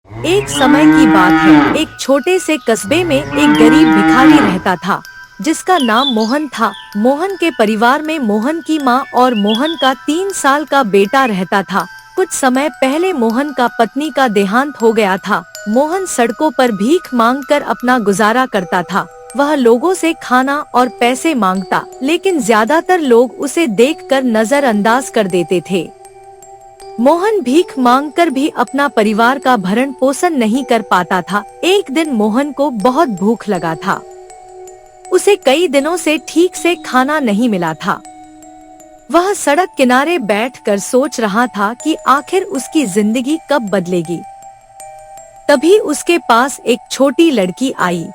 एक समय की बात है, एक छोटे से कस्बे में एक गरीब भिखारी रहता था जिसका नाम मोहन था। मोहन के परिवार में मोहन की माँ और मोहन का 3 साल का बेटा रहता था। कुछ समय पहले मोहन का पत्नी का देहांत हो गया था। मोहन सड़कों पर भीख मांगकर अपना गुजारा करता था। वह लोगों से खाना और पैसे मांगता, लेकिन ज्यादातर लोग उसे देखकर नजरअंदाज कर देते थे। मोहन भीख मांगकर भी अपना परिवार का भरण पोषण नहीं कर पाता था। एक दिन मोहन को बहुत भूख लगा था। उसे कई दिनों से ठीक से खाना नहीं मिला था। वह सड़क किनारे बैठकर सोच रहा था कि आखिर उसकी जिंदगी कब बदलेगी। तभी उसके पास एक छोटी लड़की आई।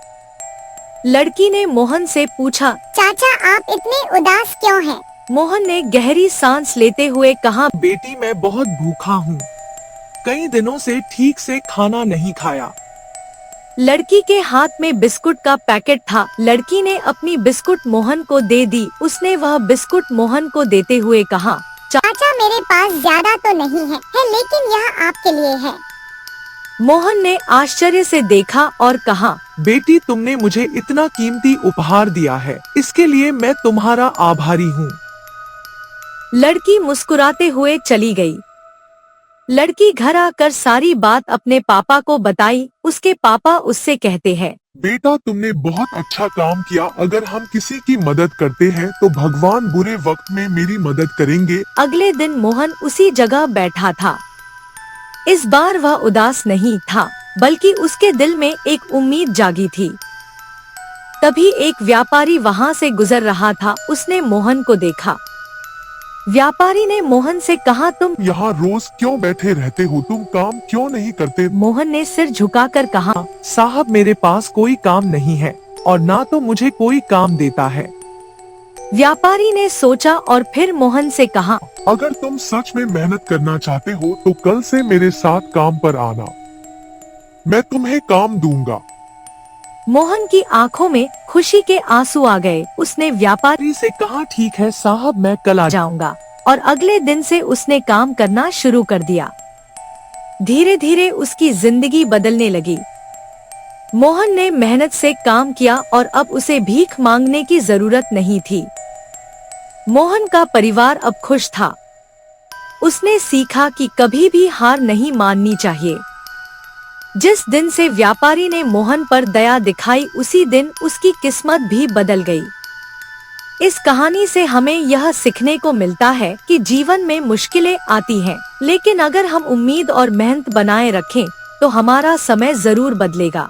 लड़की ने मोहन से पूछा, चाचा, आप इतने उदास क्यों हैं? मोहन ने गहरी सांस लेते हुए कहा, बेटी, मैं बहुत भूखा हूँ। कई दिनों से ठीक से खाना नहीं खाया। लड़की के हाथ में बिस्कुट का पैकेट था। लड़की ने अपनी बिस्कुट मोहन को दे दी। उसने वह बिस्कुट मोहन को देते हुए कहा, चाचा, मेरे पास ज्यादा तो नहीं है, लेकिन यह आपके लिए है। मोहन ने आश्चर्य से देखा और कहा, बेटी, तुमने मुझे इतना कीमती उपहार दिया है, इसके लिए मैं तुम्हारा आभारी हूँ। लड़की मुस्कुराते हुए चली गई। लड़की घर आकर सारी बात अपने पापा को बताई। उसके पापा उससे कहते हैं, बेटा, तुमने बहुत अच्छा काम किया। अगर हम किसी की मदद करते हैं तो भगवान बुरे वक्त में मेरी मदद करेंगे। अगले दिन मोहन उसी जगह बैठा था। इस बार वह उदास नहीं था, बल्कि उसके दिल में एक उम्मीद जागी थी। तभी एक व्यापारी वहाँ से गुजर रहा था। उसने मोहन को देखा। व्यापारी ने मोहन से कहा, तुम यहाँ रोज क्यों बैठे रहते हो? तुम काम क्यों नहीं करते? मोहन ने सिर झुकाकर कहा, साहब, मेरे पास कोई काम नहीं है और ना तो मुझे कोई काम देता है। व्यापारी ने सोचा और फिर मोहन से कहा, अगर तुम सच में मेहनत करना चाहते हो तो कल से मेरे साथ काम पर आना। मैं तुम्हें काम दूंगा। मोहन की आंखों में खुशी के आंसू आ गए। उसने व्यापारी से कहा, ठीक है साहब, मैं कल आ जाऊंगा। और अगले दिन से उसने काम करना शुरू कर दिया। धीरे धीरे उसकी जिंदगी बदलने लगी। मोहन ने मेहनत से काम किया और अब उसे भीख मांगने की जरूरत नहीं थी। मोहन का परिवार अब खुश था। उसने सीखा कि कभी भी हार नहीं माननी चाहिए। जिस दिन से व्यापारी ने मोहन पर दया दिखाई, उसी दिन उसकी किस्मत भी बदल गई। इस कहानी से हमें यह सीखने को मिलता है कि जीवन में मुश्किलें आती हैं, लेकिन अगर हम उम्मीद और मेहनत बनाए रखें तो हमारा समय जरूर बदलेगा।